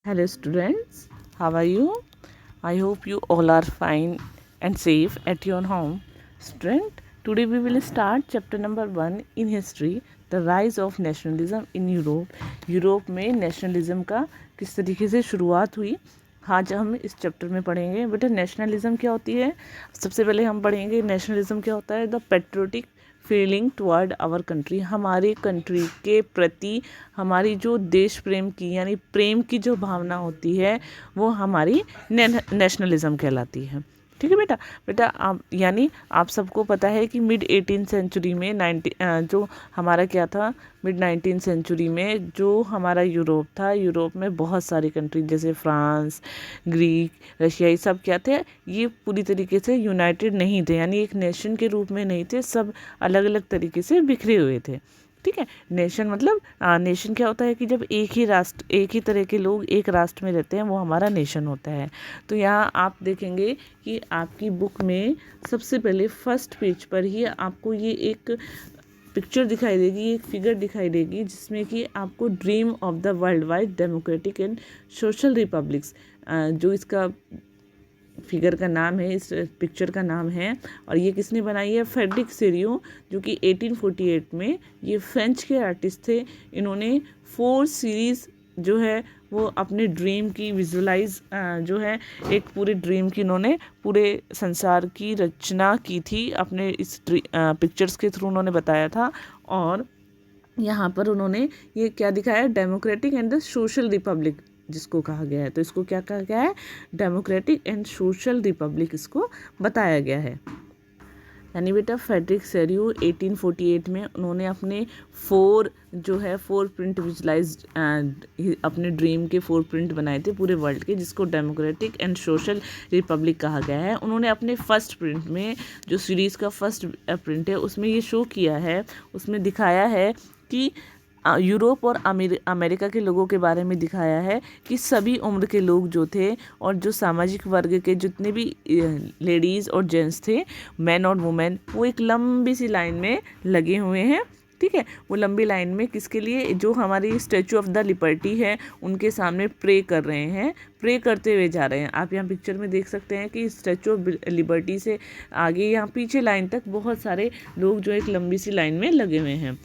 Hello students, how are you? I hope you all are fine and safe at your home. Student, today we will start chapter number 1 in history, the rise of nationalism in Europe. Europe में nationalism का किस तरीके से शुरुआत हुई, आज हम इस चैप्टर में पढ़ेंगे। बेटा नेशनलिज्म क्या होती है, सबसे पहले हम पढ़ेंगे नेशनलिज्म क्या होता है। The patriotic feeling toward our country, हमारे कंट्री के प्रति हमारी जो देश प्रेम की यानी प्रेम की जो भावना होती है वो हमारी नेशनलिज्म कहलाती है। ठीक है बेटा। बेटा आप यानी आप सबको पता है कि मिड 18 सेंचुरी में जो हमारा क्या था, मिड 19 सेंचुरी में जो हमारा यूरोप था, यूरोप में बहुत सारी कंट्री जैसे फ्रांस, ग्रीक, रशिया, ये सब क्या थे, ये पूरी तरीके से यूनाइटेड नहीं थे, यानी एक नेशन के रूप में नहीं थे, सब अलग अलग तरीके से बिखरे हुए थे। ठीक है। नेशन मतलब नेशन क्या होता है कि जब एक ही राष्ट्र, एक ही तरह के लोग एक राष्ट्र में रहते हैं, वो हमारा नेशन होता है। तो यहाँ आप देखेंगे कि आपकी बुक में सबसे पहले फर्स्ट पेज पर ही आपको ये एक पिक्चर दिखाई देगी, एक फिगर दिखाई देगी जिसमें कि आपको dream of the world wide democratic and social republics, जो इसका फिगर का नाम है, इस पिक्चर का नाम है, और ये किसने बनाई है, फ्रेडरिक सेरियो, जो कि 1848 में ये फ्रेंच के आर्टिस्ट थे। इन्होंने 4 सीरीज़ जो है वो अपने ड्रीम की विजुलाइज जो है एक पूरे ड्रीम की इन्होंने पूरे संसार की रचना की थी, अपने इस पिक्चर्स के थ्रू उन्होंने बताया था। और यहाँ पर उन्होंने ये क्या दिखाया, democratic and the social Republic जिसको कहा गया है। तो इसको क्या कहा गया है, डेमोक्रेटिक एंड सोशल रिपब्लिक इसको बताया गया है। यानी बेटा फ्रेडरिक सेरियो 1848 में उन्होंने अपने 4 प्रिंट विजुलाइज अपने ड्रीम के 4 प्रिंट बनाए थे पूरे वर्ल्ड के, जिसको डेमोक्रेटिक एंड सोशल रिपब्लिक कहा गया है। उन्होंने अपने फर्स्ट प्रिंट में, जो सीरीज़ का फर्स्ट प्रिंट है, उसमें ये शो किया है, उसमें दिखाया है कि यूरोप और अमेरिका के लोगों के बारे में दिखाया है कि सभी उम्र के लोग जो थे और जो सामाजिक वर्ग के जितने भी लेडीज़ और जेंट्स थे, मैन और वुमेन, वो एक लंबी सी लाइन में लगे हुए हैं। ठीक है। वो लंबी लाइन में किसके लिए, जो हमारी स्टैचू ऑफ द लिबर्टी है उनके सामने प्रे कर रहे हैं, प्रे करते हुए जा रहे हैं। आप यहाँ पिक्चर में देख सकते हैं कि स्टैचू ऑफ लिबर्टी से आगे यहाँ पीछे लाइन तक बहुत सारे लोग जो एक लंबी सी लाइन में लगे हुए हैं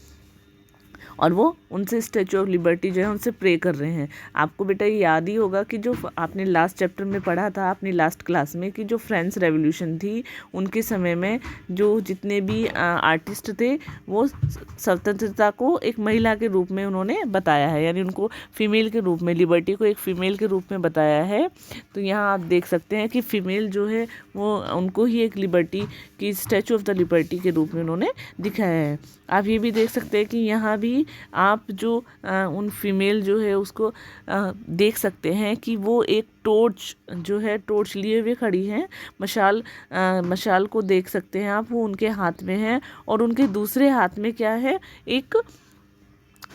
और वो उनसे स्टैचू ऑफ लिबर्टी जो है उनसे प्रे कर रहे हैं। आपको बेटा ये याद ही होगा कि जो आपने लास्ट चैप्टर में पढ़ा था अपनी लास्ट क्लास में, कि जो फ्रेंच रेवोल्यूशन थी उनके समय में जो जितने भी आर्टिस्ट थे वो स्वतंत्रता को एक महिला के रूप में उन्होंने बताया है, यानी उनको फीमेल के रूप में, लिबर्टी को एक फ़ीमेल के रूप में बताया है। तो यहाँ आप देख सकते हैं कि फ़ीमेल जो है वो उनको ही एक लिबर्टी की, स्टैचू ऑफ द लिबर्टी के रूप में उन्होंने दिखाया है। आप ये भी देख सकते हैं कि यहाँ भी आप जो उन फीमेल जो है उसको देख सकते हैं कि वो एक टॉर्च जो है, टॉर्च लिए हुए खड़ी हैं, मशाल को देख सकते हैं आप, वो उनके हाथ में है, और उनके दूसरे हाथ में क्या है, एक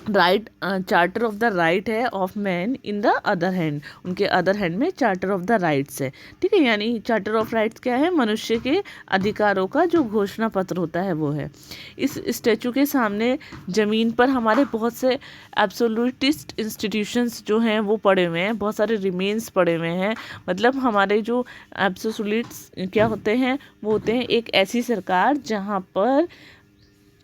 right, charter of the right है of man in the other hand, उनके अदर हैंड में चार्टर ऑफ द राइट्स है। ठीक है। यानी चार्टर ऑफ राइट्स क्या है, मनुष्य के अधिकारों का जो घोषणा पत्र होता है वो है। इस स्टैचू के सामने ज़मीन पर हमारे बहुत से एब्सोल्यूटिस्ट इंस्टीट्यूशंस जो हैं वो पड़े हुए हैं, बहुत सारे रिमेन्स पड़े हुए हैं। मतलब हमारे जो एब्सोल्यूट्स क्या होते हैं, वो होते हैं एक ऐसी सरकार जहाँ पर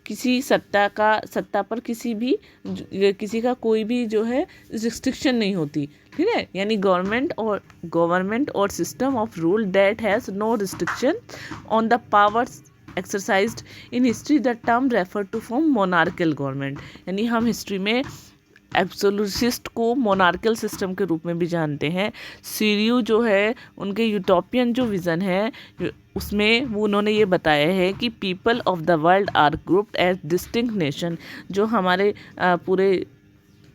किसी सत्ता पर किसी का कोई भी जो है रिस्ट्रिक्शन नहीं होती। ठीक है। यानी गवर्नमेंट और system of rule that has no restriction on the powers exercised in history, the term refer to from monarchal government. यानी हम हिस्ट्री में एब्सोल्यूटिस्ट को मोनार्कल सिस्टम के रूप में भी जानते हैं। सीरियो जो है उनके यूटोपियन जो विज़न है उसमें वो उन्होंने ये बताया है कि people of the world are grouped as distinct nation. जो हमारे पूरे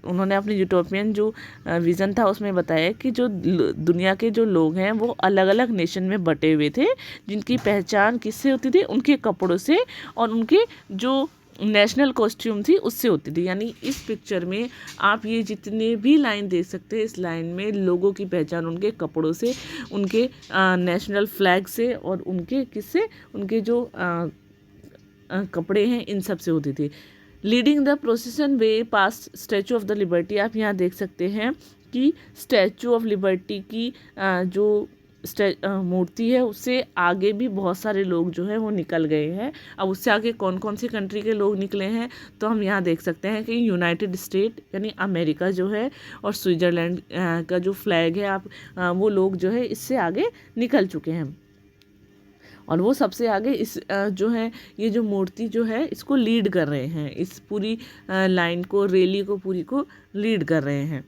उन्होंने अपने यूटोपियन जो विज़न था उसमें बताया कि जो दुनिया के जो लोग हैं वो अलग अलग नेशन में बटे हुए थे, जिनकी पहचान किससे होती थी, उनके कपड़ों से और उनके जो नेशनल कॉस्ट्यूम थी उससे होती थी। यानी इस पिक्चर में आप ये जितने भी लाइन देख सकते हैं, इस लाइन में लोगों की पहचान उनके कपड़ों से, उनके नेशनल फ्लैग से और उनके किससे, उनके जो कपड़े हैं इन सब से होती थी। Leading the प्रोसेसन way pass statue of the liberty, आप यहाँ देख सकते हैं उसकी स्टैचू ऑफ लिबर्टी की जो मूर्ति है उससे आगे भी बहुत सारे लोग जो है वो निकल गए हैं। अब उससे आगे कौन कौन सी कंट्री के लोग निकले हैं तो हम यहाँ देख सकते हैं कि यूनाइटेड स्टेट यानी अमेरिका जो है और स्विट्ज़रलैंड का जो फ्लैग है वो लोग जो है इससे आगे निकल चुके हैं। और वो सबसे आगे इस जो है ये जो मूर्ति जो है इसको लीड कर रहे हैं, इस पूरी लाइन को, रैली को पूरी को लीड कर रहे हैं।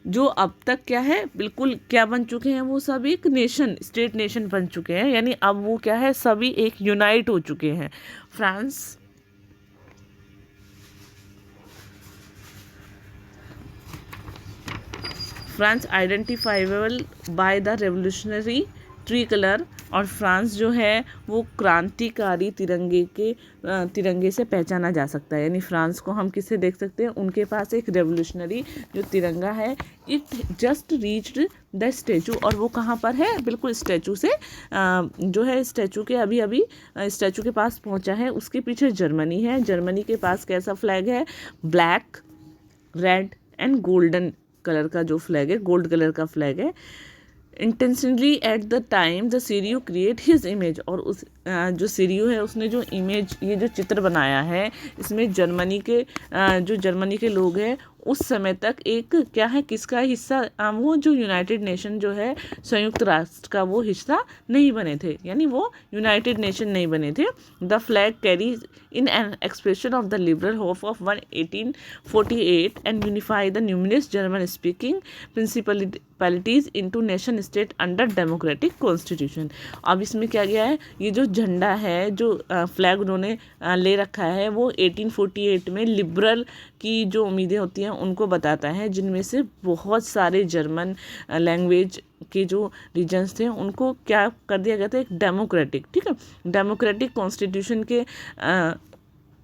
जो अब तक क्या है बिल्कुल क्या बन चुके हैं, वो सब एक नेशन, स्टेट नेशन बन चुके हैं, यानी अब वो क्या है सभी एक यूनाइट हो चुके हैं। France identifiable by the revolutionary tree colour, और फ्रांस जो है वो क्रांतिकारी तिरंगे से पहचाना जा सकता है। यानी फ्रांस को हम किससे देख सकते हैं, उनके पास एक रेवोल्यूशनरी जो तिरंगा है, it just reached the statue, और वो कहाँ पर है, बिल्कुल स्टैचू से जो है स्टैचू के अभी स्टैचू के पास पहुँचा है। उसके पीछे जर्मनी है, जर्मनी के पास कैसा फ्लैग है, black red and golden colour का जो फ्लैग है, गोल्ड कलर का फ्लैग है। Intentionally at the time the सीरियो create his image, और उस जो सीरियो है उसने जो इमेज, ये जो चित्र बनाया है, इसमें जर्मनी के लोग हैं उस समय तक एक क्या है, किसका हिस्सा, वो जो यूनाइटेड नेशन जो है संयुक्त राष्ट्र का वो हिस्सा नहीं बने थे, यानी वो यूनाइटेड नेशन नहीं बने थे। The flag carries in an expression of the liberal hope of 1848 and unify the numerous German speaking principalities into nation state under democratic constitution. अब इसमें क्या गया है, ये जो झंडा है, जो फ्लैग उन्होंने ले रखा है, वो 1848 में लिबरल की जो उम्मीदें होती हैं उनको बताता है, जिनमें से बहुत सारे जर्मन लैंग्वेज के जो रीजन्स थे उनको क्या कर दिया गया था, एक डेमोक्रेटिक, ठीक है, डेमोक्रेटिक कॉन्स्टिट्यूशन के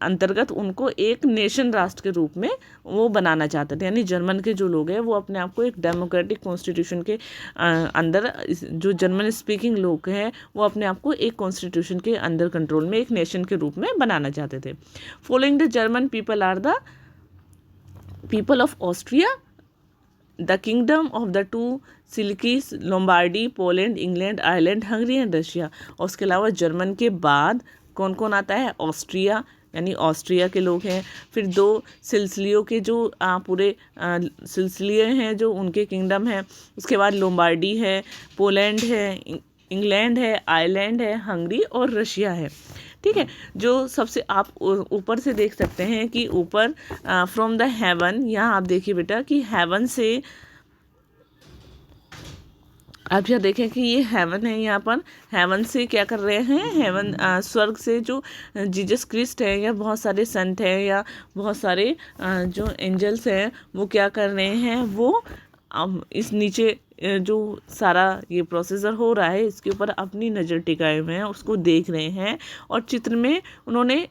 अंतर्गत उनको एक नेशन राष्ट्र के रूप में वो बनाना चाहते थे। यानी जर्मन के जो लोग हैं वो अपने आप को एक डेमोक्रेटिक कॉन्स्टिट्यूशन के अंदर, जो जर्मन स्पीकिंग लोग हैं वो अपने आप को एक कॉन्स्टिट्यूशन के अंदर कंट्रोल में एक नेशन के रूप में बनाना चाहते थे। Following the German people are the people of Austria, the kingdom of the two Sicilies, Lombardy, Poland, England, Ireland, Hungary and Russia. और उसके अलावा जर्मन के बाद कौन कौन आता है, ऑस्ट्रिया, यानी ऑस्ट्रिया के लोग हैं, फिर 2 सिल्सिलियों के जो पूरे सिल्सिलिए हैं जो उनके किंगडम है, उसके बाद लोम्बार्डी है, पोलैंड है, इंग्लैंड है, आयरलैंड है, हंगरी और रशिया है, ठीक है। जो सबसे आप ऊपर से देख सकते हैं कि ऊपर फ्रॉम द हेवन, यहाँ आप देखिए बेटा कि हेवन से, आप यहाँ देखें कि ये हेवन है, यहाँ पर हेवन से क्या कर रहे हैं, हेवन स्वर्ग से जो जीसस क्रिस्ट है या बहुत सारे संत हैं या बहुत सारे जो एंजल्स हैं वो क्या कर रहे हैं, वो इस नीचे जो सारा ये प्रोसेसर हो रहा है इसके ऊपर अपनी नज़र टिकाए हुए हैं, उसको देख रहे हैं। और चित्र में उन्होंने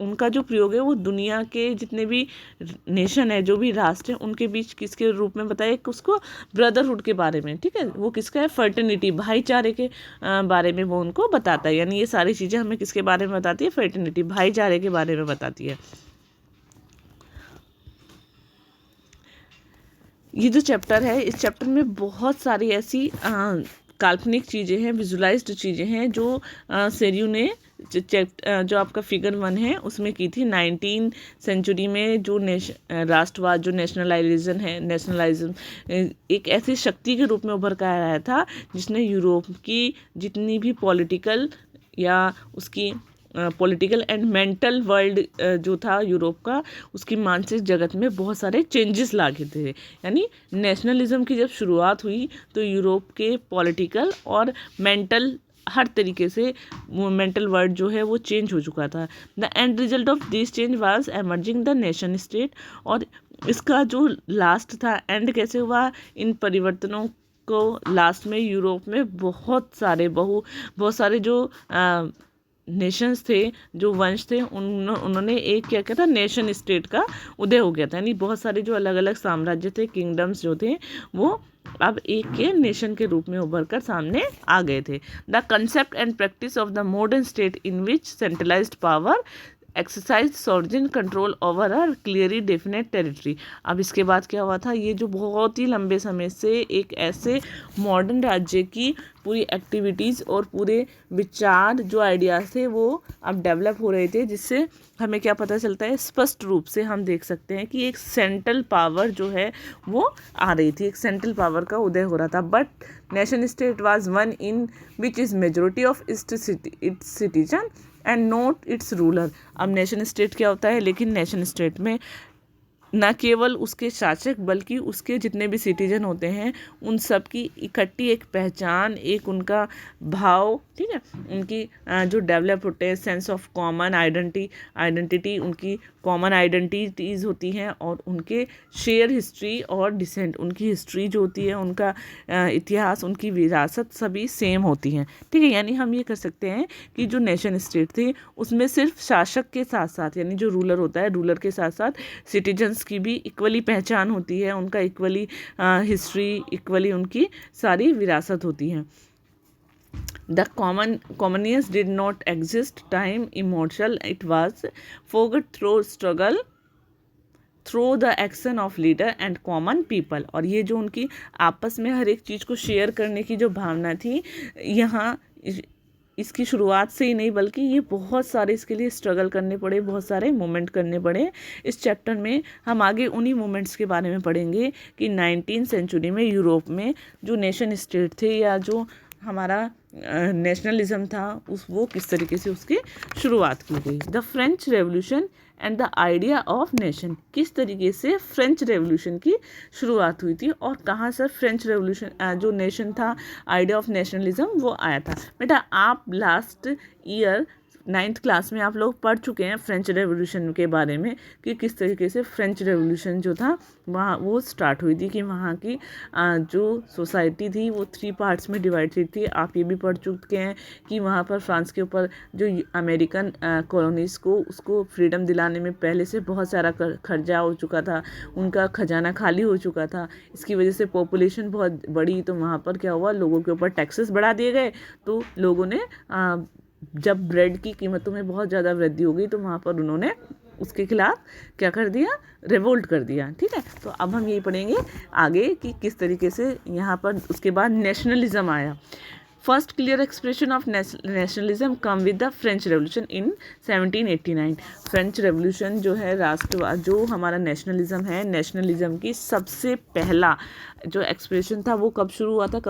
उनका जो प्रयोग है वो दुनिया के जितने भी नेशन है, जो भी राष्ट्र हैं, उनके बीच किसके रूप में बताया, उसको ब्रदरहुड के बारे में, ठीक है, वो किसका है, फर्टर्निटी, भाईचारे के बारे में वो उनको बताता है। यानी ये सारी चीज़ें हमें किसके बारे में बताती है, फर्टर्निटी, भाईचारे के बारे में बताती है। ये जो चैप्टर है, इस चैप्टर में बहुत सारी ऐसी काल्पनिक चीज़ें हैं, विजुलाइज्ड चीज़ें हैं जो सेरियो ने जो आपका फिगर 1 है उसमें की थी। 19 सेंचुरी में जो राष्ट्रवाद, जो नेशनलाइज्म एक ऐसी शक्ति के रूप में उभर कर आया था जिसने यूरोप की जितनी भी पॉलिटिकल या उसकी पॉलिटिकल एंड मेंटल वर्ल्ड जो था यूरोप का, उसकी मानसिक जगत में बहुत सारे चेंजेस लाए थे। यानी नेशनलिज्म की जब शुरुआत हुई तो यूरोप के पॉलिटिकल और मेंटल हर तरीके से मेंटल वर्ल्ड जो है वो चेंज हो चुका था। The end result of this change was emerging the nation state, और इसका जो लास्ट था, एंड कैसे हुआ, इन परिवर्तनों को लास्ट में यूरोप में बहुत सारे जो नेशंस थे, जो वंश थे, उन्होंने एक क्या किया था, नेशन स्टेट का उदय हो गया था। यानी बहुत सारे जो अलग अलग साम्राज्य थे, किंगडम्स जो थे, वो अब एक के नेशन के रूप में उभर कर सामने आ गए थे। The concept and practice of the modern state in which centralised power exercise sovereign control over a clearly definite territory. अब इसके बाद क्या हुआ था, ये जो बहुत ही लंबे समय से एक ऐसे मॉडर्न राज्य की पूरी एक्टिविटीज़ और पूरे विचार जो आइडियाज़ थे वो अब डेवलप हो रहे थे, जिससे हमें क्या पता चलता है, स्पष्ट रूप से हम देख सकते हैं कि एक सेंट्रल पावर जो है वो आ रही थी, एक सेंट्रल पावर का उदय हो रहा था। But nation state was one in which is majority of its citizen and not it's ruler. अब नेशन स्टेट क्या होता है, लेकिन नेशन स्टेट में न केवल उसके शासक बल्कि उसके जितने भी सिटीजन होते हैं उन सब की इकट्ठी एक पहचान, एक उनका भाव, ठीक है, उनकी जो डेवलप होते हैं सेंस ऑफ कॉमन आइडेंटिटी, उनकी कॉमन आइडेंटिटीज़ होती हैं और उनके शेयर हिस्ट्री और डिसेंट, उनकी हिस्ट्री जो होती है, उनका इतिहास, उनकी विरासत सभी सेम होती हैं, ठीक है। यानी हम ये कर सकते हैं कि जो नेशन स्टेट थी उसमें सिर्फ शासक के साथ साथ, यानी जो रूलर होता है, रूलर के साथ साथ सिटीजन्स की भी इक्वली पहचान होती है, उनका इक्वली हिस्ट्री, इक्वली उनकी सारी विरासत होती है। The commoners did not exist time immortal, it was forgot through struggle through the action of leader and common people. और ये जो उनकी आपस में हर एक चीज़ को शेयर करने की जो भावना थी, यहाँ इसकी शुरुआत से ही नहीं बल्कि ये बहुत सारे इसके लिए स्ट्रगल करने पड़े, बहुत सारे मोमेंट करने पड़े। इस चैप्टर में हम आगे उन्हीं मोमेंट्स के बारे में पढ़ेंगे कि 19वीं सेंचुरी में यूरोप में जो नेशन स्टेट थे या जो हमारा नेशनलिज्म था वो किस तरीके से उसकी शुरुआत की गई। The French revolution and the idea of nation, किस तरीके से फ्रेंच रेवोल्यूशन की शुरुआत हुई थी और कहाँ से फ्रेंच रेवोल्यूशन जो नेशन था, आइडिया ऑफ नेशनलिज्म वो आया था। बेटा आप लास्ट ईयर 9th क्लास में आप लोग पढ़ चुके हैं फ्रेंच रेवोल्यूशन के बारे में कि किस तरीके से फ्रेंच रेवोल्यूशन जो था वहाँ वो स्टार्ट हुई थी, कि वहाँ की जो सोसाइटी थी वो 3 पार्ट्स में डिवाइडेड थी। आप ये भी पढ़ चुके हैं कि वहाँ पर फ्रांस के ऊपर जो अमेरिकन कॉलोनीज़ को उसको फ्रीडम दिलाने में पहले से बहुत सारा खर्चा हो चुका था, उनका खजाना खाली हो चुका था। इसकी वजह से पॉपुलेशन बहुत बढ़ी, तो वहाँ पर क्या हुआ, लोगों के ऊपर टैक्सेस बढ़ा दिए गए। तो लोगों ने जब ब्रेड की कीमतों में बहुत ज़्यादा वृद्धि हो गई तो वहाँ पर उन्होंने उसके खिलाफ क्या कर दिया, रिवोल्ट कर दिया, ठीक है। तो अब हम यही पढ़ेंगे आगे कि किस तरीके से यहाँ पर उसके बाद नेशनलिज्म आया। First clear expression of nationalism come with the French revolution in 1789। French revolution जो है राष्ट्रवाद, जो हमारा नेशनलिज्म है, नेशनलिज्म की सबसे पहला जो एक्सप्रेशन था वो कब शुरू हुआ था,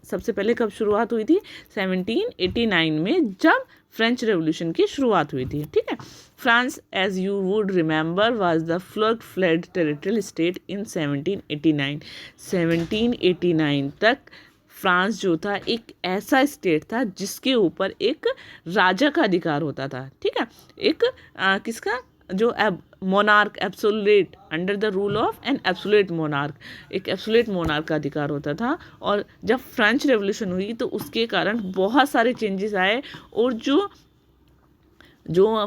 सबसे पहले कब शुरुआत हुई थी, 1789 में, जब फ्रेंच रेवोल्यूशन की शुरुआत हुई थी, ठीक है। France as you would remember was the fledged territorial state in 1789। 1789 तक फ्रांस जो था एक ऐसा स्टेट था जिसके ऊपर एक राजा का अधिकार होता था, ठीक है। एक किसका, जो monarch, absolute, under the rule of an absolute monarch, एक एब्सोल्यूट मोनार्क का अधिकार होता था। और जब फ्रेंच रेवोल्यूशन हुई तो उसके कारण बहुत सारे चेंजेस आए, और जो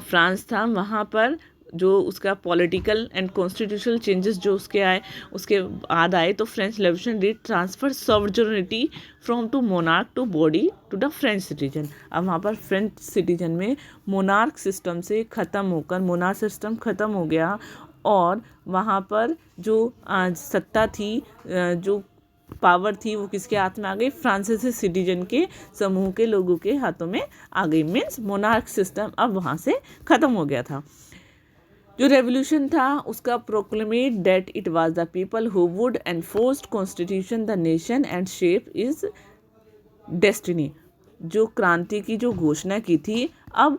फ्रांस था वहाँ पर जो उसका पॉलिटिकल एंड कॉन्स्टिट्यूशनल चेंजेस जो उसके आए, उसके बाद आए, तो French revolution did transfer sovereignty from to monarch to body to the French citizen. अब वहाँ पर फ्रेंच सिटीजन में मोनार्क सिस्टम से ख़त्म होकर मोनार्क सिस्टम ख़त्म हो गया, और वहाँ पर जो सत्ता थी, जो पावर थी, वो किसके हाथ में आ गई, फ्रांसीसी सिटीजन के समूह के लोगों के हाथों में आ गई। मीन्स मोनार्क सिस्टम अब वहाँ से ख़त्म हो गया था। जो रेवोल्यूशन था उसका proclaimed that it was the people who would enforce constitution the nation and shape is destiny. जो क्रांति की जो घोषणा की थी, अब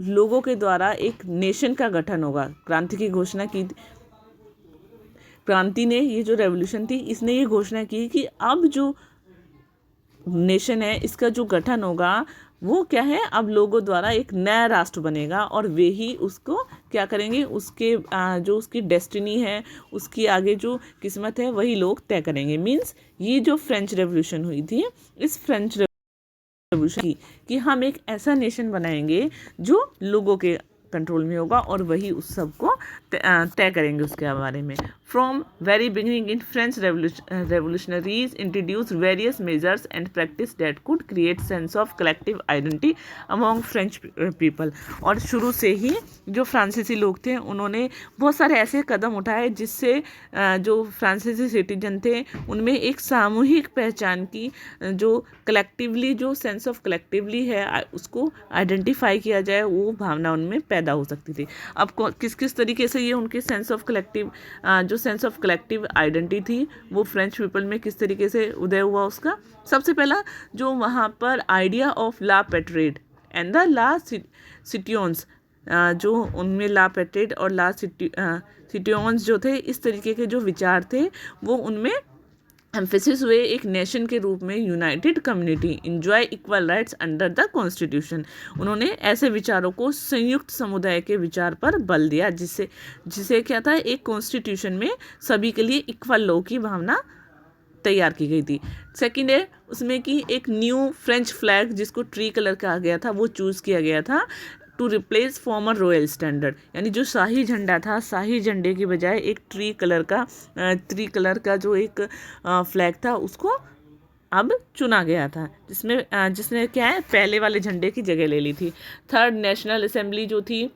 लोगों के द्वारा एक नेशन का गठन होगा। क्रांति की घोषणा की, क्रांति ने, ये जो रेवोल्यूशन थी इसने ये घोषणा की कि अब जो नेशन है इसका जो गठन होगा वो क्या है, अब लोगों द्वारा एक नया राष्ट्र बनेगा, और वे ही उसको क्या करेंगे, उसके जो उसकी डेस्टिनी है, उसकी आगे जो किस्मत है वही लोग तय करेंगे। मीन्स ये जो फ्रेंच रेवोल्यूशन हुई थी, इस फ्रेंच रेवोल्यूशन की कि हम एक ऐसा नेशन बनाएंगे जो लोगों के कंट्रोल में होगा और वही उस सब को तय करेंगे उसके बारे में. From very beginning in French revolutionaries introduce various measures and practice that could create sense of collective identity among French people. और शुरू से ही जो फ्रांसीसी लोग थे उन्होंने बहुत सारे ऐसे कदम उठाए जिससे जो फ्रांसीसी सिटीजन थे उनमें एक सामूहिक पहचान की, जो कलेक्टिवली, जो सेंस ऑफ कलेक्टिवली है उसको आइडेंटिफाई किया जाए, वो भावना उनमें पैदा हो सकती थी. अब किस किस तरीके से ये उनके सेंस ऑफ कलेक्टिव, जो सेंस ऑफ कलेक्टिव आइडेंटिटी थी वो फ्रेंच पीपल में किस तरीके से उदय हुआ उसका. सबसे पहला जो वहाँ पर idea of la patrie and the la citoyens, जो उनमें ला पेट्रेट और ला सिटियोन्स जो थे, इस तरीके के जो विचार थे वो उनमें एम्फेसिस हुए. एक नेशन के रूप में United community enjoy equal rights under the constitution. उन्होंने ऐसे विचारों को संयुक्त समुदाय के विचार पर बल दिया जिसे क्या था, एक कॉन्स्टिट्यूशन में सभी के लिए इक्वल लॉ की भावना तैयार की गई थी. सेकंड है उसमें कि एक न्यू फ्रेंच फ्लैग जिसको ट्री कलर कहा गया था वो चूज़ किया गया था to replace former royal standard. यानी जो शाही झंडा था, शाही झंडे की बजाय एक ट्री कलर का जो एक फ्लैग था उसको अब चुना गया था, जिसने क्या है पहले वाले झंडे की जगह ले ली थी. थर्ड, नेशनल असेंबली जो थी,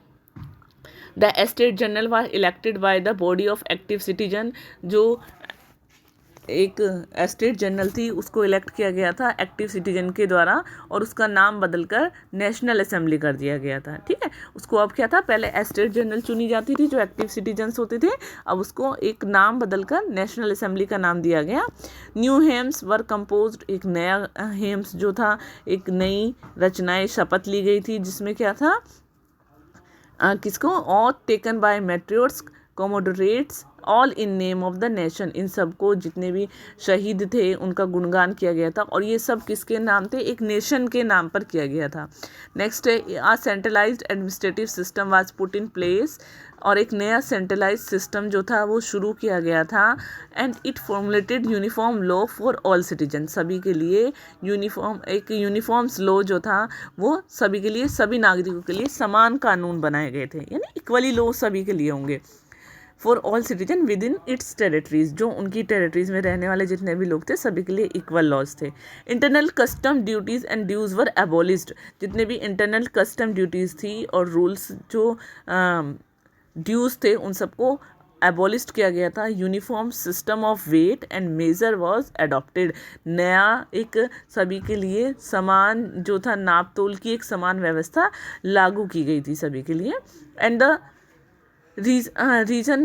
the estate general was elected by the body of active citizen. जो एक एस्टेट जनरल थी उसको इलेक्ट किया गया था एक्टिव सिटीजन के द्वारा और उसका नाम बदलकर नेशनल असेंबली कर दिया गया था. ठीक है, उसको अब क्या था, पहले एस्टेट जनरल चुनी जाती थी जो एक्टिव सिटीजन्स होते थे, अब उसको एक नाम बदलकर नेशनल असेंबली का नाम दिया गया. न्यू हेम्स वर कंपोज्ड, एक नया हेम्स जो था, एक नई रचनाएं शपथ ली गई थी जिसमें क्या था, किसको, oath taken by patriots comrades all in name of the nation. इन सबको जितने भी शहीद थे उनका गुणगान किया गया था और ये सब किसके नाम थे, एक नेशन के नाम पर किया गया था. नेक्स्ट है a centralised administrative system was put in place. और एक नया सेंट्रलाइज सिस्टम जो था वो शुरू किया गया था. And it formulated uniform law for all citizen. सभी के लिए एक यूनिफॉर्म्स लॉ जो था वो सभी के लिए, सभी नागरिकों के लिए समान कानून बनाए गए थे, यानी इक्वली लॉ सभी के लिए होंगे. For all citizen with in its territories, जो उनकी टेरिटरीज में रहने वाले जितने भी लोग थे सभी के लिए इक्वल लॉज थे. Internal custom duties and dues were abolished. जितने भी इंटरनल कस्टम ड्यूटीज़ थी और रूल्स जो ड्यूज थे उन सबको एबॉलिस्ट किया गया था. Uniform system of weight and measure was adopted. नया एक सभी के लिए समान जो था नाप तोल की एक समान व्यवस्था लागू की गई थी सभी के लिए. And the region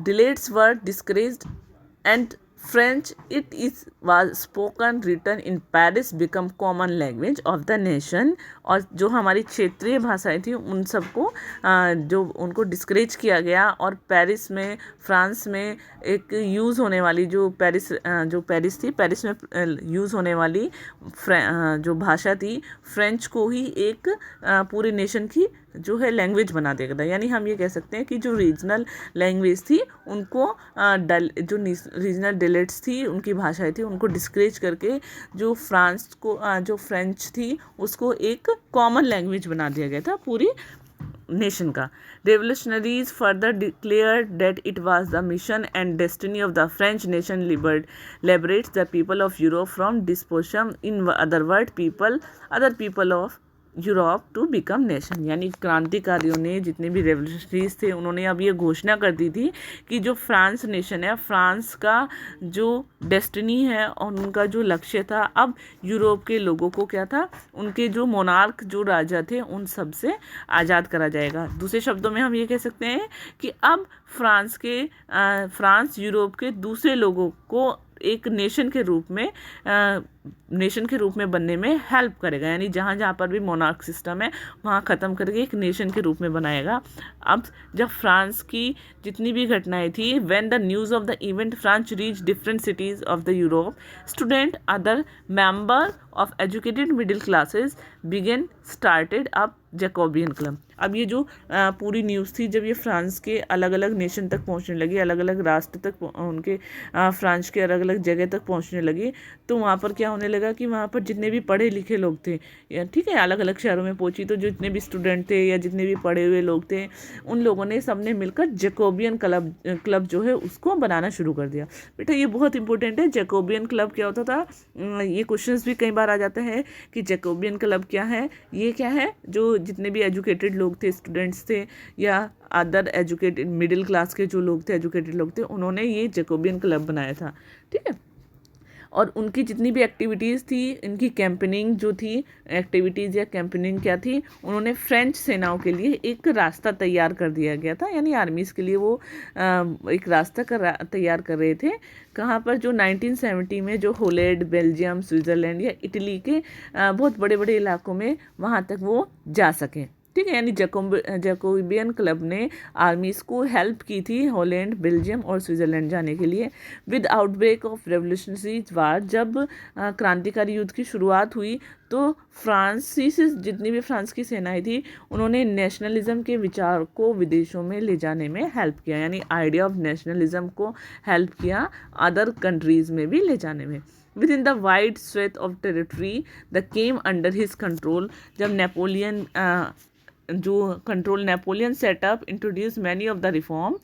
dialects were discouraged and French was spoken written in Paris become common language of the nation. और जो हमारी क्षेत्रीय भाषाएं थी उन सबको जो उनको डिस्करेज किया गया और पेरिस में, फ्रांस में एक यूज़ होने वाली जो पेरिस थी, पेरिस में यूज़ होने वाली जो भाषा थी फ्रेंच को ही एक पूरे नेशन की जो है लैंग्वेज बना दिया गया. यानी हम ये कह सकते हैं कि जो रीजनल लैंग्वेज थी उनको जो रीजनल डिलेट्स थी उनकी भाषाएं थी उनको डिस्करेज करके जो जो फ्रेंच थी उसको एक कॉमन लैंग्वेज बना दिया गया था पूरी नेशन का. Revolutionaries further declared that it was the mission and destiny of the French nation liberates the people of Europe from despotism. In other words, other people of Europe to become nation. यानी क्रांतिकारियों ने, जितने भी revolutionaries थे, उन्होंने अब ये घोषणा कर दी थी कि जो फ्रांस नेशन है, फ्रांस का जो डेस्टिनी है और उनका जो लक्ष्य था, अब यूरोप के लोगों को क्या था, उनके जो मोनार्क, जो राजा थे, उन सब से आज़ाद करा जाएगा. दूसरे शब्दों में हम ये कह सकते हैं कि अब फ्रांस यूरोप के दूसरे लोगों को एक नेशन के रूप में बनने में हेल्प करेगा. यानी जहाँ जहाँ पर भी मोनार्क सिस्टम है वहाँ ख़त्म करके एक नेशन के रूप में बनाएगा. अब जब फ्रांस की जितनी भी घटनाएं थी, when the news of the event France reach different cities of the Europe, student other member of educated middle classes began started up Jacobin club. अब ये जो पूरी न्यूज़ थी जब ये फ्रांस के अलग अलग नेशन तक पहुंचने लगी, अलग अलग राष्ट्र तक, उनके फ्रांस के अलग अलग जगह तक पहुंचने लगी, तो वहाँ पर क्या होने लगा कि वहाँ पर जितने भी पढ़े लिखे लोग थे, ठीक है, अलग अलग शहरों में पहुँची तो जितने भी स्टूडेंट थे या जितने भी पढ़े हुए लोग थे, उन लोगों ने सबने मिलकर जैकोबियन क्लब जो है उसको बनाना शुरू कर दिया। बेटा ये बहुत इंपॉर्टेंट है, जैकोबियन क्लब क्या होता था। ये क्वेश्चंस भी कई बार आ जाते हैं कि जैकोबियन क्लब क्या है। ये क्या है, जो जितने भी एजुकेटेड लोग थे, स्टूडेंट्स थे या अदर एजुकेटेड मिडिल क्लास के जो लोग थे, एजुकेटेड लोग थे, उन्होंने ये जैकोबियन क्लब बनाया था, ठीक है। और उनकी जितनी भी एक्टिविटीज़ थी, इनकी कैंपेनिंग जो थी, एक्टिविटीज़ या कैंपेनिंग क्या थी, उन्होंने फ्रेंच सेनाओं के लिए एक रास्ता तैयार कर दिया गया था, यानी आर्मीज़ के लिए वो एक रास्ता तैयार कर रहे थे। कहाँ पर, जो 1970 में जो होलैंड, बेल्जियम, स्विट्ज़रलैंड या इटली के बहुत बड़े बड़े इलाकों में वहाँ तक वो जा सकें, ठीक है। यानी जैकोबियन क्लब ने आर्मीज़ को हेल्प की थी हॉलैंड, बेल्जियम और स्विट्ज़रलैंड जाने के लिए। विद आउटब्रेक ऑफ रेवोल्यूशनरी वार, जब क्रांतिकारी युद्ध की शुरुआत हुई तो फ्रांसीसी जितनी भी फ्रांस की सेनाएं थी, उन्होंने नेशनलिज्म के विचार को विदेशों में ले जाने में हेल्प किया, यानी आइडिया ऑफ नेशनलिज्म को हेल्प किया अदर कंट्रीज़ में भी ले जाने में। Within the wide swath of territory that came under his control, जब नेपोलियन जो control Napoleon setup introduce many of the reform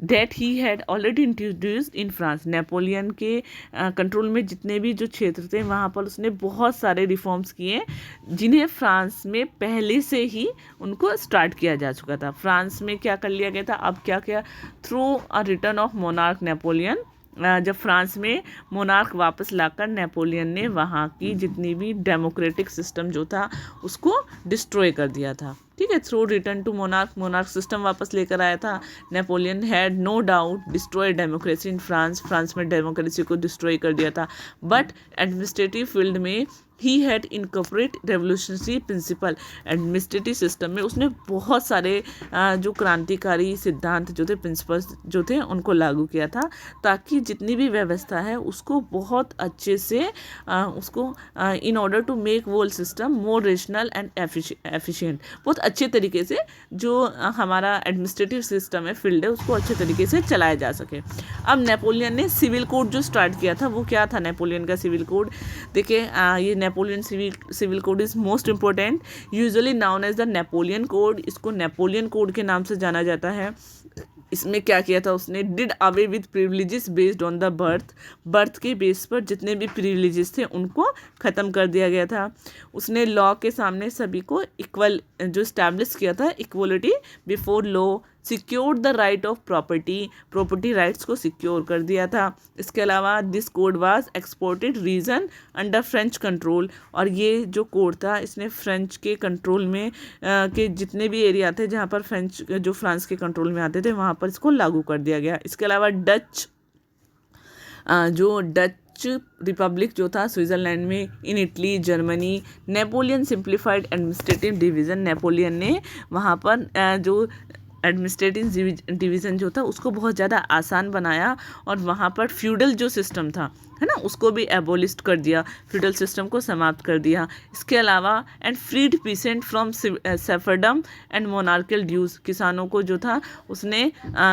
that he had already introduced in France. Napoleon के control में जितने भी जो क्षेत्र थे, वहाँ पर उसने बहुत सारे रिफॉर्म्स किए जिन्हें फ्रांस में पहले से ही उनको स्टार्ट किया जा चुका था। फ्रांस में क्या कर लिया गया था, अब क्या किया, through a return of monarch Napoleon, जब फ्रांस में मोनार्क वापस लाकर नेपोलियन ने वहाँ की जितनी भी डेमोक्रेटिक सिस्टम जो था उसको डिस्ट्रॉय कर दिया था, ठीक है। Through return to monarch system वापस लेकर आया था। Napoleon had no doubt destroy democracy in France में डेमोक्रेसी को डिस्ट्रॉय कर दिया था, बट एडमिनिस्ट्रेटिव फील्ड में ही had incorporate revolutionary principle. Administrative system में उसने बहुत सारे जो क्रांतिकारी सिद्धांत जो थे, प्रिंसिपल्स जो थे, उनको लागू किया था, ताकि जितनी भी व्यवस्था है उसको बहुत अच्छे से उसको in order to make world system more rational and efficient, बहुत अच्छे तरीके से जो हमारा एडमिनिस्ट्रेटिव सिस्टम है, फील्ड है, उसको अच्छे तरीके से चलाया जा सके। अब नेपोलियन ने सिविल कोड जो स्टार्ट किया था, वो क्या था नेपोलियन का सिविल कोड। देखिए ये Napoleon civil code is most important, usually known as the Napoleon code. इसको नेपोलियन कोड के नाम से जाना जाता है। इसमें क्या किया था उसने, did away with privileges based on the birth के बेस पर जितने भी प्रिविलेजेस थे उनको ख़त्म कर दिया गया था। उसने लॉ के सामने सभी को इक्वल जो इस्टेब्लिश किया था, equality before law, secured the right of property rights को सिक्योर कर दिया था। इसके अलावा this code was exported region under French control, और ये जो कोड था इसने फ्रेंच के कंट्रोल में के जितने भी एरिया थे जहाँ पर फ्रांस के कंट्रोल में आते थे वहाँ पर इसको लागू कर दिया गया। इसके अलावा डच रिपब्लिक जो था स्विट्ज़रलैंड में, in Italy, Germany, Napoleon simplified administrative division, Napoleon ने वहाँ पर जो एडमिनिस्ट्रेटिव डिवीज़न जो था उसको बहुत ज़्यादा आसान बनाया, और वहाँ पर फ्यूडल जो सिस्टम था, है ना, उसको भी एबोलिस्ट कर दिया, फ्यूडल सिस्टम को समाप्त कर दिया। इसके अलावा and freed peasant from serfdom and monarchal dues, किसानों को जो था उसने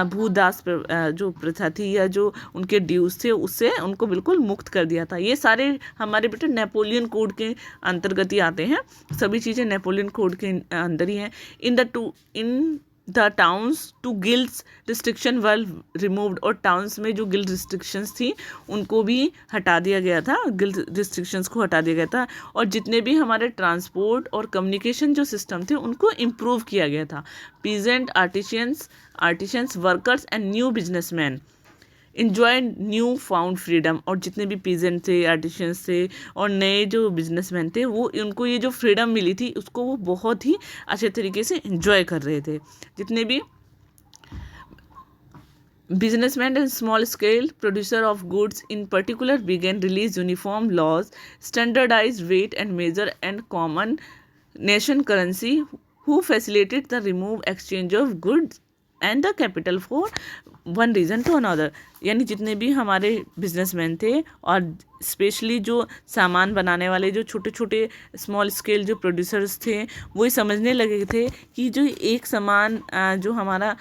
भूदास जो प्रथा थी या जो उनके ड्यूज थे उससे उनको बिल्कुल मुक्त कर दिया था। ये सारे हमारे बेटे नेपोलियन कोड के अंतर्गत ही आते हैं, सभी चीज़ें नेपोलियन कोड के अंदर ही हैं। In the towns to guilds restriction were removed, और टाउन्स में जो गिल्ड रिस्ट्रिक्शंस थी उनको भी हटा दिया गया था, गिल्ड रिस्ट्रिक्शंस को हटा दिया गया था, और जितने भी हमारे ट्रांसपोर्ट और कम्युनिकेशन जो सिस्टम थे उनको इम्प्रूव किया गया था। Peasant, artisans, workers and new businessman enjoy new found freedom, और जितने भी पीजेंट थे, आर्टिशंस थे और नए जो बिजनेसमैन थे, वो उनको ये जो फ्रीडम मिली थी उसको वो बहुत ही अच्छे तरीके से इंजॉय कर रहे थे। जितने भी businessmen and small scale producer of goods in particular began release uniform laws, standardized weight and measure and common nation currency, who facilitated the remove exchange of goods and the capital for one reason to another, यानी जितने भी हमारे businessman थे और specially जो सामान बनाने वाले जो छोटे छोटे स्मॉल स्केल जो प्रोड्यूसर्स थे, वो ये समझने लगे थे कि जो एक समान जो हमारा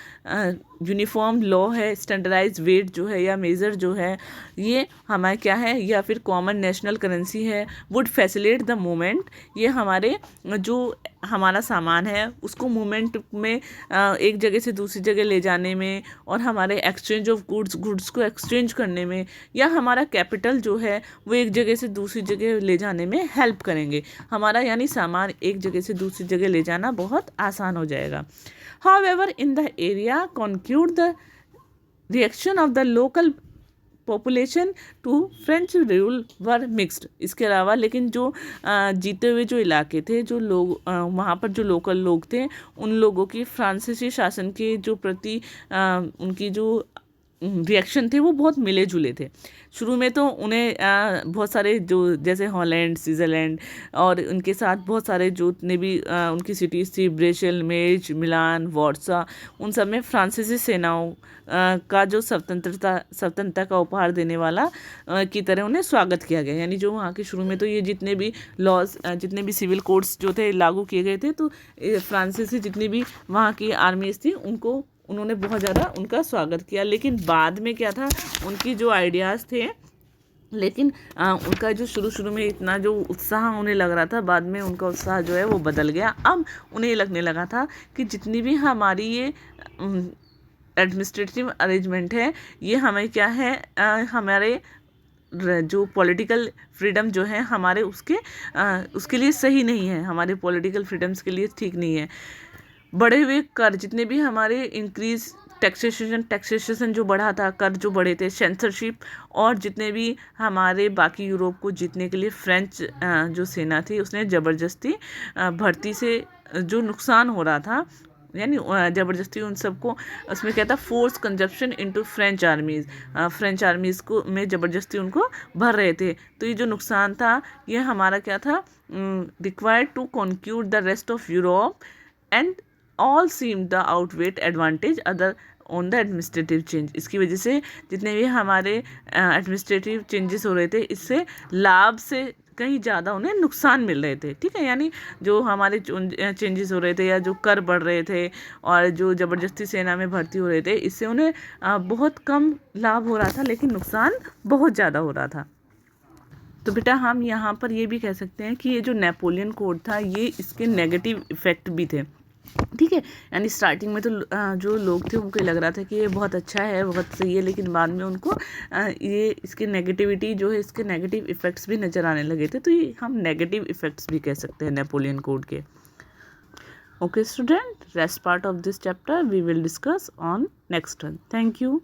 यूनिफॉर्म लॉ है, स्टैंडर्डाइज वेट जो है या मेज़र जो है, ये हमारा क्या है, या फिर कॉमन नेशनल करेंसी है, वुड फैसिलिटेट द मूवमेंट। ये हमारे जो हमारा सामान है उसको मूवमेंट में एक जगह से दूसरी जगह ले जाने में, और हमारे एक्सचेंज ऑफ गुड्स को एक्सचेंज करने में, या हमारा कैपिटल जो है वो एक जगह से दूसरी जगह ले जाने में हेल्प करेंगे। हमारा यानी सामान एक जगह से दूसरी जगह ले जाना बहुत आसान हो जाएगा। However, in the area concurred the reaction of the local population to French rule were mixed. इसके अलावा लेकिन जो जीते हुए जो इलाके थे, जो लोग वहाँ पर जो लोकल लोग थे, उन लोगों की फ्रांसीसी शासन के जो प्रति उनकी जो रिएक्शन थे वो बहुत मिले जुले थे। शुरू में तो उन्हें बहुत सारे जो जैसे हॉलैंड, स्विट्ज़रलैंड और उनके साथ बहुत सारे जो जितने भी उनकी सिटीज़ थी, ब्रेसल, मेज, मिलान, वार्सा, उन सब में फ्रांसीसी सेनाओं का जो स्वतंत्रता का उपहार देने वाला की तरह उन्हें स्वागत किया गया। यानी जो वहाँ के शुरू में तो ये जितने भी लॉज, जितने भी सिविल कोड्स जो थे लागू किए गए थे, तो फ्रांसीसी जितनी भी वहाँ की आर्मीज थी उन्होंने बहुत ज़्यादा उनका स्वागत किया। लेकिन बाद में क्या था, उनकी जो आइडियाज़ थे, लेकिन उनका जो शुरू में इतना जो उत्साह उन्हें लग रहा था, बाद में उनका उत्साह जो है वो बदल गया। अब उन्हें ये लगने लगा था कि जितनी भी हमारी ये एडमिनिस्ट्रेटिव अरेंजमेंट है, ये हमें क्या है, हमारे जो पॉलिटिकल फ्रीडम जो है हमारे उसके लिए सही नहीं है, हमारे पॉलिटिकल फ्रीडम्स के लिए ठीक नहीं है। बढ़े हुए कर, जितने भी हमारे इंक्रीज टैक्सेशन जो बढ़ा था, कर जो बढ़े थे, सेंसरशिप, और जितने भी हमारे बाकी यूरोप को जीतने के लिए फ्रेंच जो सेना थी उसने ज़बरदस्ती भर्ती से जो नुकसान हो रहा था, यानी ज़बरदस्ती उन सबको, उसमें क्या था, force consumption into French armies को में ज़बरदस्ती उनको भर रहे थे। तो ये जो नुकसान था, ये हमारा क्या था, required to conquer the rest of Europe and all seem the outweigh advantage other on the administrative change. इसकी वजह से जितने भी हमारे एडमिनिस्ट्रेटिव चेंजेस हो रहे थे, इससे लाभ से कहीं ज़्यादा उन्हें नुकसान मिल रहे थे। ठीक है, यानी जो हमारे चेंजेस हो रहे थे या जो कर बढ़ रहे थे और जो ज़बरदस्ती सेना में भर्ती हो रहे थे, इससे उन्हें बहुत कम लाभ हो रहा था, लेकिन नुकसान बहुत ज़्यादा हो रहा था। तो बेटा हम यहाँ पर ये भी कह सकते हैं कि ये जो नेपोलियन कोड था, ये इसके नेगेटिव इफ़ेक्ट भी थे। ठीक है, यानी स्टार्टिंग में तो जो लोग थे उनको लग रहा था कि ये बहुत अच्छा है, बहुत सही है, लेकिन बाद में उनको ये इसके नेगेटिविटी जो है, इसके नेगेटिव इफ़ेक्ट्स भी नज़र आने लगे थे। तो ये हम नेगेटिव इफ़ेक्ट्स भी कह सकते हैं नेपोलियन कोड के। Okay student, rest part of this chapter we will discuss on next one. Thank you.